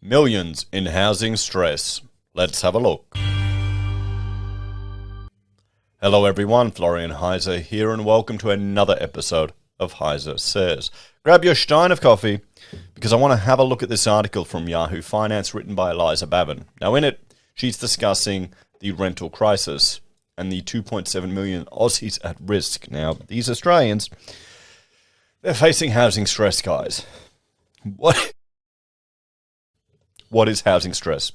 Millions in housing stress. Let's have a look. Hello everyone, Florian.heise here, and welcome to another episode of HeiseSays. Grab your stein of coffee, because I want to have a look at this article from Yahoo Finance written by Eliza Bavin. Now in it, she's discussing the rental crisis and the 2.7 million Aussies at risk. Now, these Australians, they're facing housing stress, guys. What is housing stress?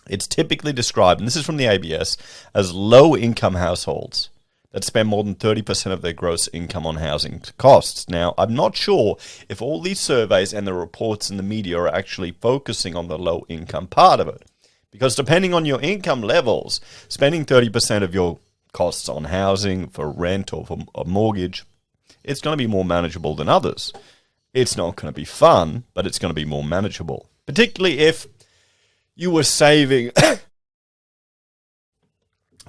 It's typically described, and this is from the ABS, as low-income households that spend more than 30% of their gross income on housing costs. Now, I'm not sure if all these surveys and the reports in the media are actually focusing on the low-income part of it. Because depending on your income levels, spending 30% of your costs on housing, for rent or for a mortgage, it's going to be more manageable than others. It's not going to be fun, but it's going to be more manageable. Particularly if you were saving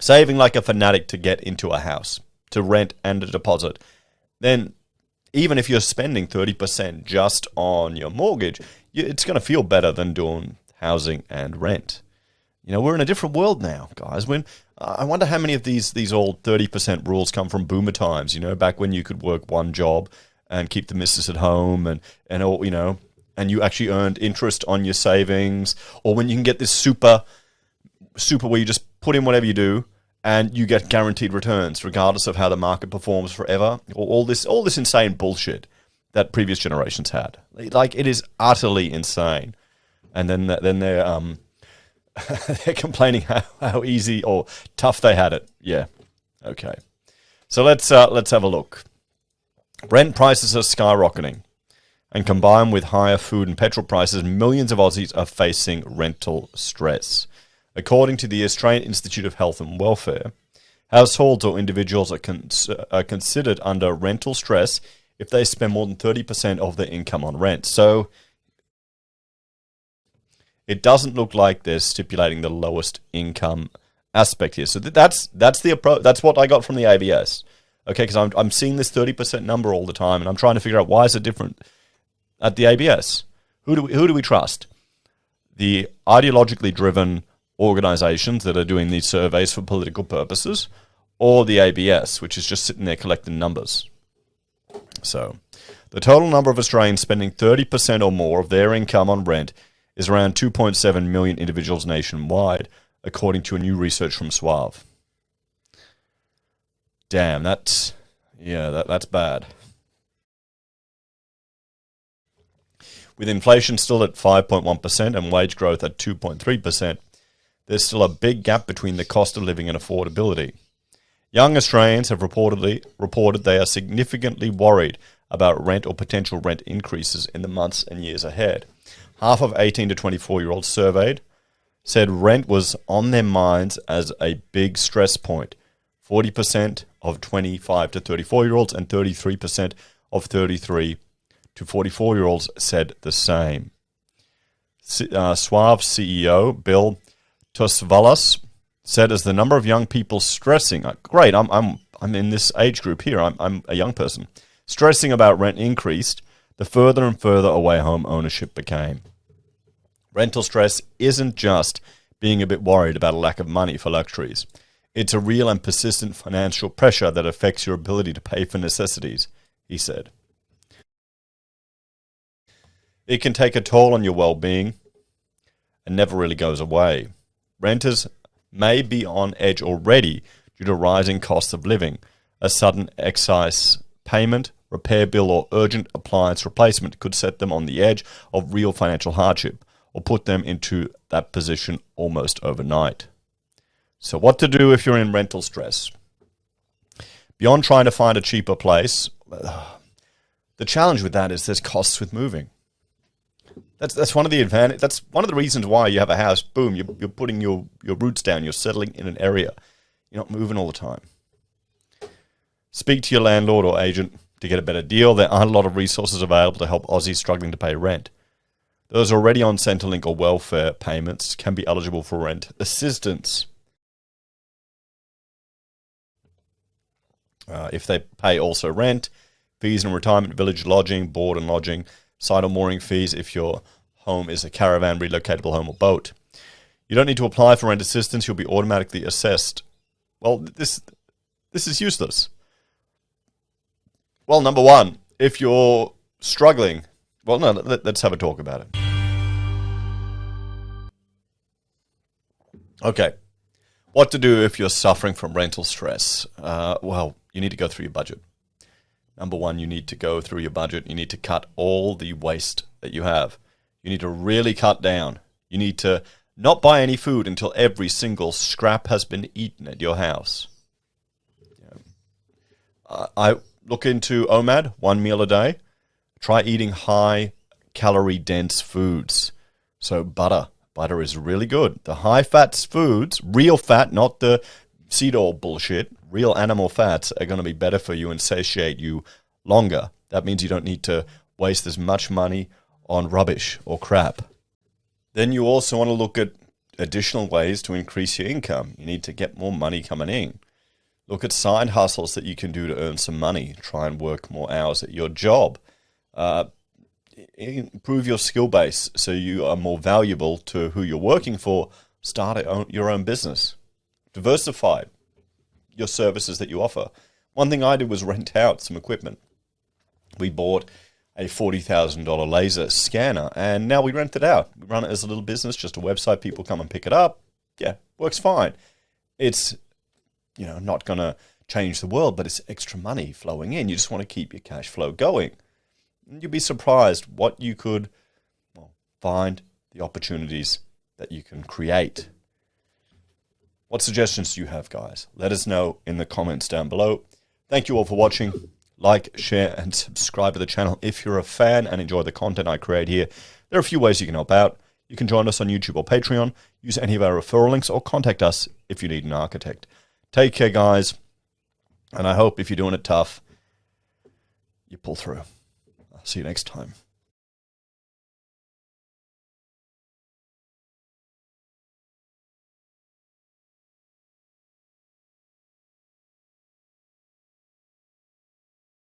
like a fanatic to get into a house, to rent and a deposit, then even if you're spending 30% just on your mortgage, it's going to feel better than doing housing and rent. You know, we're in a different world now, guys. I wonder how many of these old 30% rules come from boomer times, you know, back when you could work one job and keep the missus at home and all, you know, and you actually earned interest on your savings, or when you can get this super where you just put in whatever you do and you get guaranteed returns regardless of how the market performs forever, or all this insane bullshit that previous generations had. Like, it is utterly insane. And then they're they're complaining how easy or tough they had it. Yeah, okay. So let's have a look. Rent prices are skyrocketing. And combined with higher food and petrol prices, millions of Aussies are facing rental stress. According to the Australian Institute of Health and Welfare, households or individuals are considered under rental stress if they spend more than 30% of their income on rent. So it doesn't look like they're stipulating the lowest income aspect here. So that's the approach. That's what I got from the ABS. Okay, because I'm seeing this 30% number all the time, and I'm trying to figure out why is it different at the ABS. Who do we trust? The ideologically driven organizations that are doing these surveys for political purposes, or the ABS, which is just sitting there collecting numbers? So, the total number of Australians spending 30% or more of their income on rent is around 2.7 million individuals nationwide, according to a new research from Suave. Damn, that's bad. With inflation still at 5.1% and wage growth at 2.3%, there's still a big gap between the cost of living and affordability. Young Australians have reported they are significantly worried about rent or potential rent increases in the months and years ahead. Half of 18 to 24-year-olds surveyed said rent was on their minds as a big stress point. 40% of 25 to 34-year-olds and 33% of 33 to 44-year-olds said the same. Suave CEO Bill Tosvalas said, as the number of young people stressing, great, I'm in this age group here, I'm a young person, stressing about rent increased, the further and further away home ownership became. Rental stress isn't just being a bit worried about a lack of money for luxuries. It's a real and persistent financial pressure that affects your ability to pay for necessities, he said. It can take a toll on your well-being and never really goes away. Renters may be on edge already due to rising costs of living. A sudden excise payment, repair bill, or urgent appliance replacement could set them on the edge of real financial hardship or put them into that position almost overnight. So what to do if you're in rental stress? Beyond trying to find a cheaper place, the challenge with that is there's costs with moving. That's one of the advantage. That's one of the reasons why you have a house. Boom, you're putting your roots down. You're settling in an area. You're not moving all the time. Speak to your landlord or agent to get a better deal. There aren't a lot of resources available to help Aussies struggling to pay rent. Those already on Centrelink or welfare payments can be eligible for rent assistance. If they pay also rent, fees in retirement village lodging, board and lodging, site or mooring fees if you're home is a caravan, relocatable home, or boat. You don't need to apply for rent assistance. You'll be automatically assessed. Well, this is useless. Well, number one, if you're struggling, well, no, let's have a talk about it. Okay. What to do if you're suffering from rental stress? Well, you need to go through your budget. Number one, you need to go through your budget. You need to cut all the waste that you have. You need to really cut down. You need to not buy any food until every single scrap has been eaten at your house. I look into OMAD, 1 meal a day. Try eating high-calorie dense foods. So butter. Butter is really good. The high-fat foods, real fat, not the seed oil bullshit, real animal fats are going to be better for you and satiate you longer. That means you don't need to waste as much money on rubbish or crap. Then you also want to look at additional ways to increase your income. You need to get more money coming in. Look at side hustles that you can do to earn some money. Try and work more hours at your job. Improve your skill base so you are more valuable to who you're working for. Start your own business. Diversify your services that you offer. One thing I did was rent out some equipment. We bought a $40,000 laser scanner, and now we rent it out. We run it as a little business, just a website. People come and pick it up. Yeah, works fine. It's, not going to change the world, but it's extra money flowing in. You just want to keep your cash flow going. You'd be surprised what you could find, the opportunities that you can create. What suggestions do you have, guys? Let us know in the comments down below. Thank you all for watching. Like, share, and subscribe to the channel if you're a fan and enjoy the content I create here. There are a few ways you can help out. You can join us on YouTube or Patreon, use any of our referral links, or contact us if you need an architect. Take care, guys, and I hope if you're doing it tough, you pull through. I'll see you next time.